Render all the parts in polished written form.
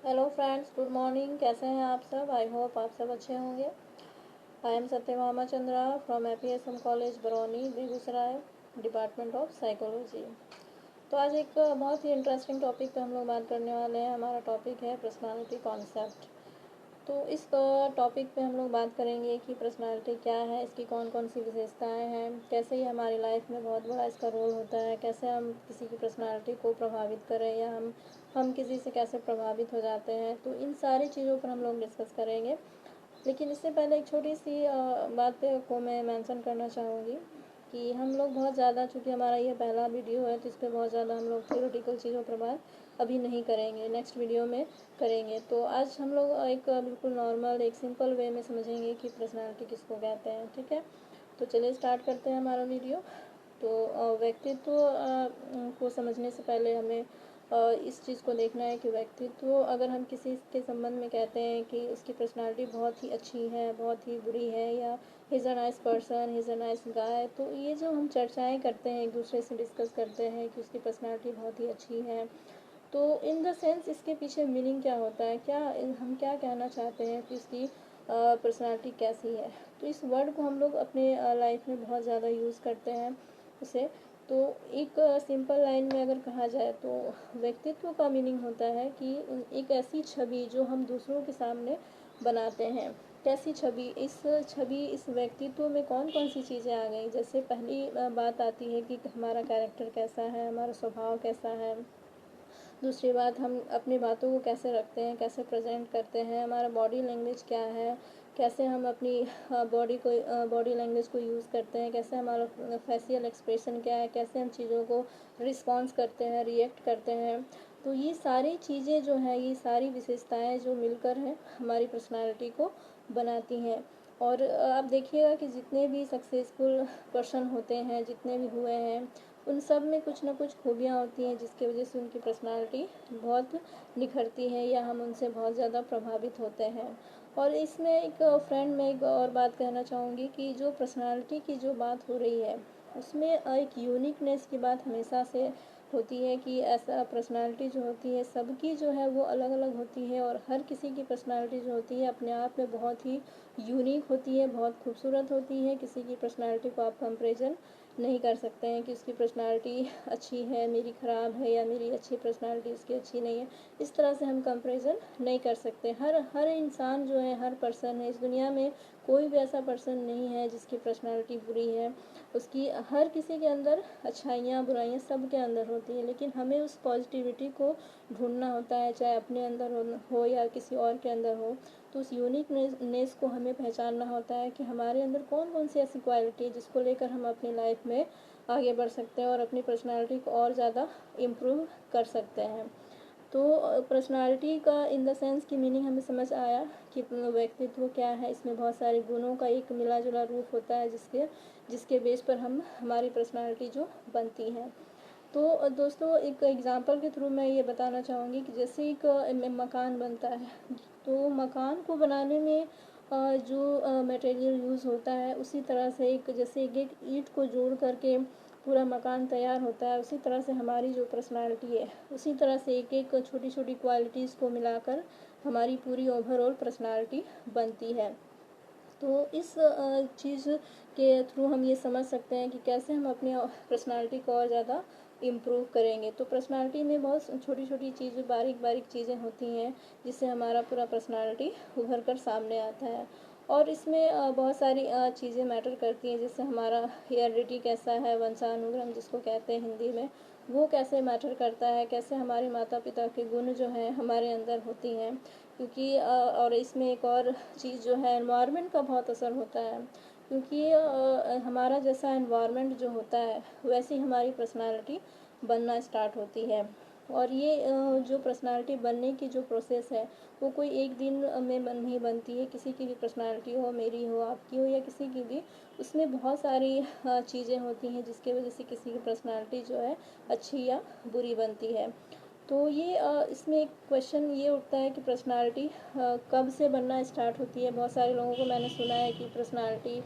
Hello friends, good morning. कैसे हैं आप सब? आई होप आप सब अच्छे होंगे। I am Satyabhama Chandra from APSM college Barauni, Begusarai, department of psychology. तो आज एक बहुत ही इंटरेस्टिंग टॉपिक पे हम लोग बात करने वाले हैं। हमारा टॉपिक है पर्सनालिटी कॉन्सेप्ट। तो इस टॉपिक पे हम लोग बात करेंगे कि पर्सनालिटी क्या है, इसकी कौन कौन सी विशेषताएं हैं, कैसे ये हमारी लाइफ में बहुत बड़ा इसका रोल होता है, कैसे हम किसी की पर्सनालिटी को प्रभावित करें या हम किसी से कैसे प्रभावित हो जाते हैं। तो इन सारी चीज़ों पर हम लोग डिस्कस करेंगे। लेकिन इससे पहले एक छोटी सी बात को मैं मेंशन करना चाहूँगी कि हम लोग बहुत ज़्यादा, चूँकि हमारा ये पहला वीडियो है, तो इस पर बहुत ज़्यादा हम लोग थियोरेटिकल चीज़ों पर बात अभी नहीं करेंगे, नेक्स्ट वीडियो में करेंगे। तो आज हम लोग एक बिल्कुल नॉर्मल, एक सिंपल वे में समझेंगे कि पर्सनालिटी किसको कहते हैं। ठीक है, तो चलिए स्टार्ट करते हैं हमारा वीडियो। तो व्यक्तित्व को समझने से पहले हमें इस चीज़ को देखना है कि व्यक्तित्व, अगर हम किसी के संबंध में कहते हैं कि उसकी पर्सनालिटी बहुत ही अच्छी है, बहुत ही बुरी है, या he is a nice person, he is a nice guy, तो ये जो हम चर्चाएं करते हैं, एक दूसरे से डिस्कस करते हैं कि उसकी पर्सनालिटी बहुत ही अच्छी है, तो इन द सेंस इसके पीछे मीनिंग क्या होता है, क्या हम क्या कहना चाहते हैं कि उसकी पर्सनालिटी कैसी है। तो इस वर्ड को हम लोग अपने लाइफ में बहुत ज़्यादा यूज़ करते हैं उसे। तो एक सिंपल लाइन में अगर कहा जाए तो व्यक्तित्व का मीनिंग होता है कि एक ऐसी छवि जो हम दूसरों के सामने बनाते हैं। कैसी छवि? इस व्यक्तित्व में कौन कौन सी चीज़ें आ गई। जैसे पहली बात आती है कि हमारा कैरेक्टर कैसा है, हमारा स्वभाव कैसा है। दूसरी बात, हम अपनी बातों को कैसे रखते हैं, कैसे प्रेजेंट करते हैं, हमारा बॉडी लैंग्वेज क्या है, कैसे हम अपनी बॉडी लैंग्वेज को यूज़ करते हैं, कैसे हमारा फेशियल एक्सप्रेशन क्या है, कैसे हम चीज़ों को रिस्पॉन्स करते हैं, रिएक्ट करते हैं। तो ये सारी चीज़ें जो हैं, ये सारी विशेषताएं जो मिलकर हैं हमारी पर्सनालिटी को बनाती हैं। और आप देखिएगा कि जितने भी सक्सेसफुल पर्सन होते हैं, जितने भी हुए हैं, उन सब में कुछ ना कुछ खूबियाँ होती हैं जिसकी वजह से उनकी पर्सनालिटी बहुत निखरती है या हम उनसे बहुत ज़्यादा प्रभावित होते हैं। और इसमें एक फ्रेंड, मैं एक और बात कहना चाहूँगी कि जो पर्सनालिटी की जो बात हो रही है, उसमें एक यूनिकनेस की बात हमेशा से होती है कि ऐसा पर्सनालिटी जो होती है सबकी जो है वो अलग अलग होती है, और हर किसी की पर्सनालिटी जो होती है अपने आप में बहुत ही यूनिक होती है, बहुत खूबसूरत होती है। किसी की पर्सनालिटी को आप कंपेरिजन नहीं कर सकते हैं कि उसकी पर्सनालिटी अच्छी है, मेरी ख़राब है, या मेरी अच्छी पर्सनालिटी उसकी अच्छी नहीं है। इस तरह से हम कंपैरिजन नहीं कर सकते। हर हर इंसान जो है, हर पर्सन है इस दुनिया में, कोई भी ऐसा पर्सन नहीं है जिसकी पर्सनालिटी बुरी है। उसकी हर किसी के अंदर अच्छाइयाँ बुराइयाँ सब के अंदर होती हैं, लेकिन हमें उस पॉजिटिविटी को ढूंढना होता है, चाहे अपने अंदर हो या किसी और के अंदर हो। तो उस यूनिकनेस को हमें पहचानना होता है कि हमारे अंदर कौन कौन सी ऐसी क्वालिटी है जिसको लेकर हम अपनी लाइफ में आगे बढ़ सकते हैं और अपनी पर्सनालिटी को और ज़्यादा इम्प्रूव कर सकते हैं। तो पर्सनालिटी का इन द सेंस की मीनिंग हमें समझ आया कि व्यक्तित्व क्या है। इसमें बहुत सारे गुणों का एक मिला जुला रूप होता है जिसके जिसके बेस पर हम हमारी पर्सनालिटी जो बनती है। तो दोस्तों, एक एग्ज़ाम्पल के थ्रू मैं ये बताना चाहूँगी कि जैसे एक मकान बनता है, तो मकान को बनाने में जो मटेरियल यूज़ होता है, उसी तरह से एक जैसे एक ईंट को जोड़ करके पूरा मकान तैयार होता है, उसी तरह से हमारी जो पर्सनालिटी है, उसी तरह से एक एक छोटी छोटी क्वालिटीज़ को मिलाकर हमारी पूरी ओवरऑल पर्सनालिटी बनती है। तो इस चीज़ के थ्रू हम ये समझ सकते हैं कि कैसे हम अपनी पर्सनालिटी को और ज़्यादा इम्प्रूव करेंगे। तो पर्सनालिटी में बहुत छोटी छोटी चीज़ें, बारीक बारीक चीज़ें होती हैं जिससे हमारा पूरा पर्सनालिटी उभर कर सामने आता है। और इसमें बहुत सारी चीज़ें मैटर करती हैं, जैसे हमारा हेरिडिटी कैसा है, वंशानुक्रम जिसको कहते हैं हिंदी में, वो कैसे मैटर करता है, कैसे हमारे माता पिता के गुण जो हैं हमारे अंदर होती हैं। क्योंकि और इसमें एक और चीज़ जो है, एनवायरनमेंट का बहुत असर होता है। क्योंकि हमारा जैसा एनवायरनमेंट जो होता है वैसी हमारी पर्सनालिटी बनना स्टार्ट होती है। और ये जो पर्सनालिटी बनने की जो प्रोसेस है, वो कोई एक दिन में नहीं बनती है। किसी की भी पर्सनालिटी हो, मेरी हो, आपकी हो, या किसी की भी, उसमें बहुत सारी चीज़ें होती हैं जिसकी वजह से किसी की पर्सनालिटी जो है अच्छी या बुरी बनती है। तो ये इसमें एक क्वेश्चन ये उठता है कि पर्सनालिटी कब से बनना स्टार्ट होती है। बहुत सारे लोगों को मैंने सुना है कि पर्सनालिटी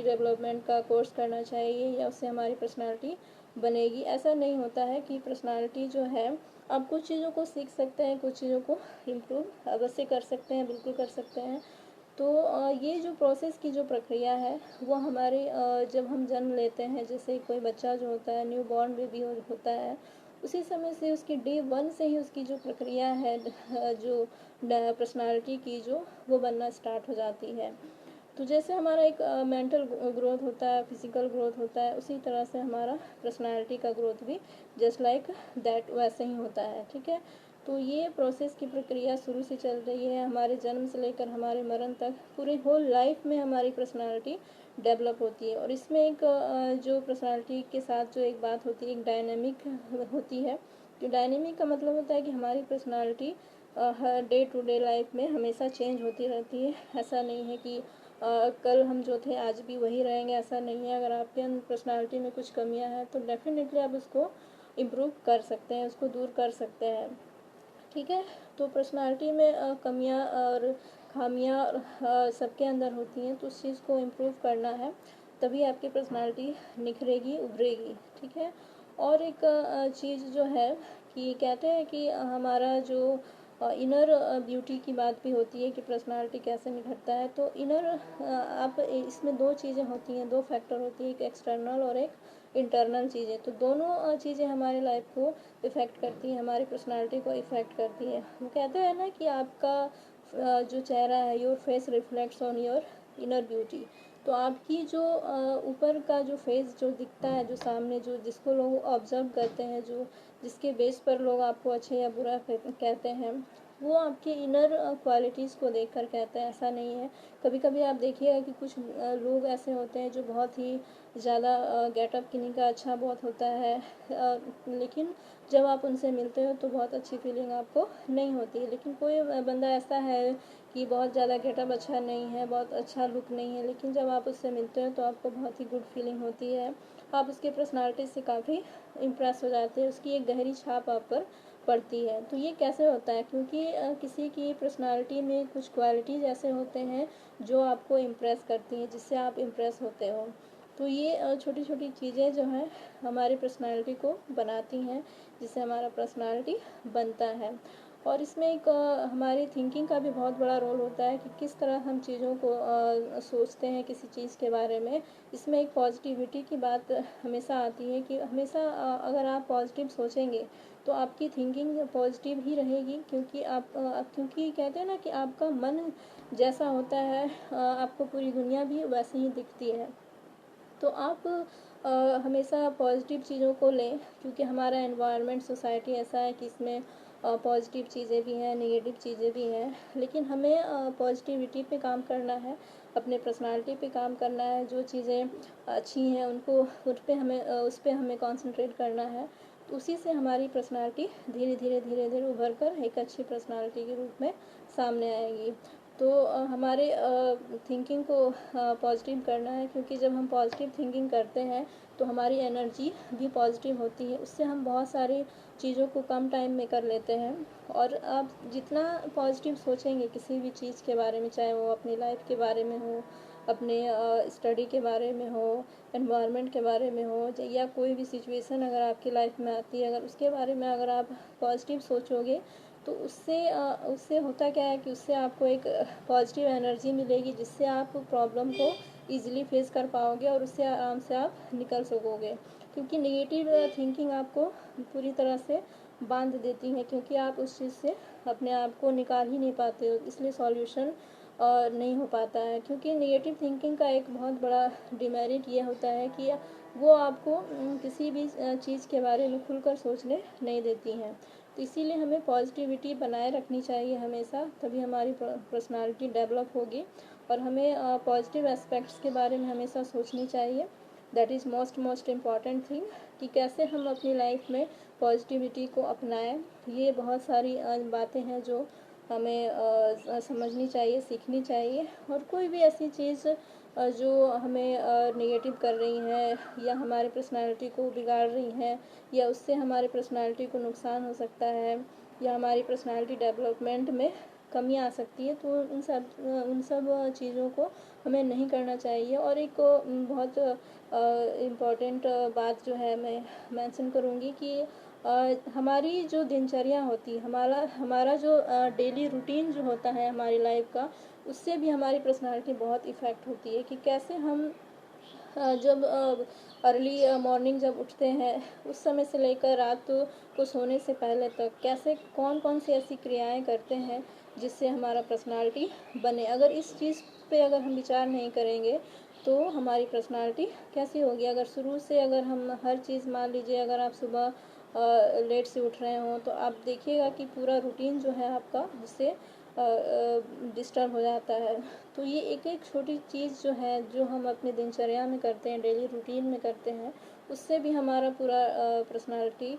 डेवलपमेंट का कोर्स करना चाहिए या उससे हमारी पर्सनालिटी बनेगी। ऐसा नहीं होता है कि पर्सनालिटी जो है आप कुछ चीज़ों को सीख सकते हैं, कुछ चीज़ों को इम्प्रूव अवश्य कर सकते हैं, बिल्कुल कर सकते हैं। तो ये जो प्रोसेस की जो प्रक्रिया है वो हमारे जब हम जन्म लेते हैं, जैसे कोई बच्चा जो होता है, न्यू बॉर्न बेबी होता है, उसी समय से उसकी डे वन से ही उसकी जो प्रक्रिया है जो पर्सनालिटी की जो वो बनना स्टार्ट हो जाती है। तो जैसे हमारा एक मेंटल ग्रोथ होता है, फिजिकल ग्रोथ होता है, उसी तरह से हमारा पर्सनालिटी का ग्रोथ भी जस्ट लाइक दैट वैसे ही होता है। ठीक है, तो ये प्रोसेस की प्रक्रिया शुरू से चल रही है, हमारे जन्म से लेकर हमारे मरण तक पूरी होल लाइफ में हमारी पर्सनालिटी डेवलप होती है। और इसमें एक जो पर्सनालिटी के साथ जो एक बात होती है, एक डायनेमिक होती है। जो डायनेमिक का मतलब होता है कि हमारी पर्सनालिटी हर डे टू डे लाइफ में हमेशा चेंज होती रहती है। ऐसा नहीं है कि कल हम जो थे आज भी वही रहेंगे, ऐसा नहीं है। अगर आपके अंदर पर्सनालिटी में कुछ कमियां हैं तो डेफिनेटली आप उसको इम्प्रूव कर सकते हैं, उसको दूर कर सकते हैं। ठीक है, तो पर्सनालिटी में कमियां और खामियां सबके अंदर होती हैं, तो उस चीज़ को इम्प्रूव करना है, तभी आपकी पर्सनालिटी निखरेगी, उभरेगी। ठीक है, और एक चीज़ जो है कि कहते हैं कि हमारा जो इनर ब्यूटी की बात भी होती है कि पर्सनालिटी कैसे निखरता है। तो इनर आप इसमें दो चीज़ें होती हैं, दो फैक्टर होती है, एक एक्सटर्नल और एक इंटरनल चीज़ें। तो दोनों चीज़ें हमारे लाइफ को इफ़ेक्ट करती हैं, हमारी पर्सनालिटी को इफ़ेक्ट करती है। वो कहते हैं ना कि आपका जो चेहरा है, your face reflects on your inner beauty. तो आपकी जो ऊपर का जो फेस जो दिखता है, जो सामने जो जिसको लोग ऑब्जर्व करते हैं, जो जिसके बेस पर लोग आपको अच्छे या बुरा कहते हैं, वो आपके इनर क्वालिटीज़ को देखकर कहते हैं, ऐसा नहीं है। कभी कभी आप देखिएगा कि कुछ लोग ऐसे होते हैं जो बहुत ही ज़्यादा गेटअप किन्हीं का अच्छा बहुत होता है, लेकिन जब आप उनसे मिलते हो तो बहुत अच्छी फीलिंग आपको नहीं होती है। लेकिन कोई बंदा ऐसा है कि बहुत ज़्यादा गेटअप अच्छा नहीं है, बहुत अच्छा लुक नहीं है, लेकिन जब आप उससे मिलते हो तो आपको बहुत ही गुड फीलिंग होती है, आप उसकी पर्सनालिटी से काफ़ी इम्प्रेस हो जाते हैं, उसकी एक गहरी छाप आप पर पड़ती है। तो ये कैसे होता है? क्योंकि किसी की पर्सनालिटी में कुछ क्वालिटीज़ ऐसे होते हैं जो आपको इम्प्रेस करती हैं, जिससे आप इम्प्रेस होते हो। तो ये छोटी छोटी चीज़ें जो हैं हमारी पर्सनालिटी को बनाती हैं, जिससे हमारा पर्सनालिटी बनता है। और इसमें एक हमारी थिंकिंग का भी बहुत बड़ा रोल होता है कि किस तरह हम चीज़ों को सोचते हैं किसी चीज़ के बारे में। इसमें एक पॉजिटिविटी की बात हमेशा आती है कि हमेशा अगर आप पॉजिटिव सोचेंगे तो आपकी थिंकिंग पॉजिटिव ही रहेगी, क्योंकि क्योंकि कहते हैं ना कि आपका मन जैसा होता है आपको पूरी दुनिया भी वैसे ही दिखती है। तो आप हमेशा पॉजिटिव चीज़ों को लें, क्योंकि हमारा एनवायरनमेंट सोसाइटी ऐसा है कि इसमें पॉजिटिव चीज़ें भी हैं, नेगेटिव चीज़ें भी हैं। लेकिन हमें पॉजिटिविटी पे काम करना है, अपने पर्सनालिटी पे काम करना है। जो चीज़ें अच्छी हैं उनको उस पे हमें कंसंट्रेट करना है। तो उसी से हमारी पर्सनालिटी धीरे धीरे उभर कर एक अच्छी पर्सनालिटी के रूप में सामने आएगी। तो हमारे थिंकिंग को पॉजिटिव करना है, क्योंकि जब हम पॉजिटिव थिंकिंग करते हैं तो हमारी एनर्जी भी पॉजिटिव होती है, उससे हम बहुत सारी चीज़ों को कम टाइम में कर लेते हैं। और आप जितना पॉजिटिव सोचेंगे किसी भी चीज़ के बारे में, चाहे वो अपनी लाइफ के बारे में हो, अपने स्टडी के बारे में हो, एनवायरनमेंट के बारे में हो, या कोई भी सिचुएशन अगर आपकी लाइफ में आती है, अगर उसके बारे में अगर आप पॉजिटिव सोचोगे तो उससे होता क्या है कि उससे आपको एक पॉजिटिव एनर्जी मिलेगी, जिससे आप प्रॉब्लम को ईज़िली फेस कर पाओगे और उससे आराम से आप निकल सकोगे। क्योंकि नेगेटिव थिंकिंग आपको पूरी तरह से बांध देती है, क्योंकि आप उस चीज़ से अपने आप को निकाल ही नहीं पाते हो, इसलिए सॉल्यूशन नहीं हो पाता है। क्योंकि नेगेटिव थिंकिंग का एक बहुत बड़ा डिमेरिट ये होता है कि वो आपको किसी भी चीज़ के बारे में खुलकर सोचने नहीं देती हैं। तो इसीलिए हमें पॉजिटिविटी बनाए रखनी चाहिए हमेशा, तभी हमारी पर्सनालिटी डेवलप होगी। और हमें पॉजिटिव एस्पेक्ट्स के बारे में हमेशा सोचनी चाहिए। That is most important thing कि कैसे हम अपनी लाइफ में पॉजिटिविटी को अपनाएं। ये बहुत सारी बातें हैं जो हमें समझनी चाहिए, सीखनी चाहिए। और कोई भी ऐसी चीज़ जो हमें नेगेटिव कर रही हैं या हमारी पर्सनालिटी को बिगाड़ रही हैं, या उससे हमारी पर्सनालिटी को नुकसान हो सकता है, या हमारी पर्सनालिटी डेवलपमेंट में कमी आ सकती है, तो उन सब चीज़ों को हमें नहीं करना चाहिए। और एक बहुत इम्पॉर्टेंट बात जो है मैं मेंशन करूँगी कि हमारी जो दिनचर्या होती है, हमारा जो डेली रूटीन जो होता है हमारी लाइफ का, उससे भी हमारी पर्सनालिटी बहुत इफ़ेक्ट होती है कि कैसे हम जब अर्ली मॉर्निंग जब उठते हैं उस समय से लेकर रात को सोने से पहले तक कैसे कौन कौन सी ऐसी क्रियाएं करते हैं जिससे हमारा पर्सनालिटी बने। अगर इस चीज़ पे अगर हम विचार नहीं करेंगे तो हमारी पर्सनालिटी कैसी होगी। अगर शुरू से अगर हम हर चीज़, मान लीजिए अगर आप सुबह लेट से उठ रहे हों तो आप देखिएगा कि पूरा रूटीन जो है आपका उससे डिस्टर्ब हो जाता है। तो ये एक एक छोटी चीज़ जो है, जो हम अपने दिनचर्या में करते हैं, डेली रूटीन में करते हैं, उससे भी हमारा पूरा पर्सनालिटी